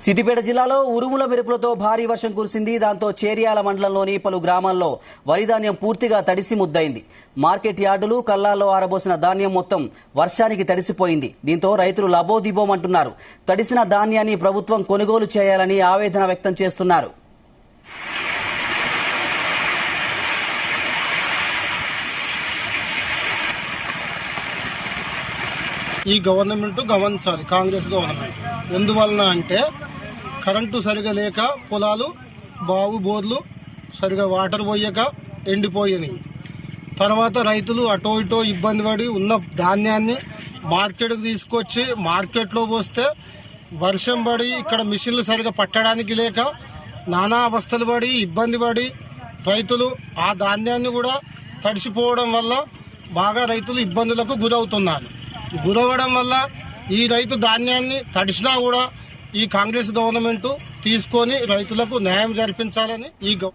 సిద్దిపేట జిల్లాలో ఉరుముల మెరుపులతో భారీ వర్షం కురిసింది. దాంతో చేర్యాల మండలంలోని పలు గ్రామాల్లో వరి ధాన్యం పూర్తిగా తడిసి ముద్దయింది. మార్కెట్ యార్డులు, కల్లాల్లో ఆరబోసిన ధాన్యం మొత్తం వర్షానికి తడిసిపోయింది. దీంతో రైతులు లబోదిబోమంటున్నారు. తడిసిన ధాన్యాన్ని ప్రభుత్వం కొనుగోలు చేయాలని ఆవేదన వ్యక్తం చేస్తున్నారు. ఈ గవర్నమెంట్ గమనించాలి, కాంగ్రెస్ గవర్నమెంట్. ఎందువలన అంటే కరెంటు సరిగా లేక పొలాలు, బావు, బోర్లు సరిగా వాటర్ పోయక ఎండిపోయినాయి. తర్వాత రైతులు అటో ఇటో ఇబ్బంది పడి ఉన్న ధాన్యాన్ని మార్కెట్కి తీసుకొచ్చి మార్కెట్లో పోస్తే వర్షం పడి ఇక్కడ మిషన్లు సరిగా పట్టడానికి లేక నానా అవస్థలు పడి ఇబ్బంది పడి రైతులు ఆ ధాన్యాన్ని కూడా తడిసిపోవడం వల్ల బాగా రైతులు ఇబ్బందులకు గురవుతున్నారు. గురవడం వల్ల ఈ రైతు ధాన్యాన్ని తడిసినా కూడా ఈ కాంగ్రెస్ గవర్నమెంట్ తీసుకొని రైతులకు న్యాయం జరిపించాలని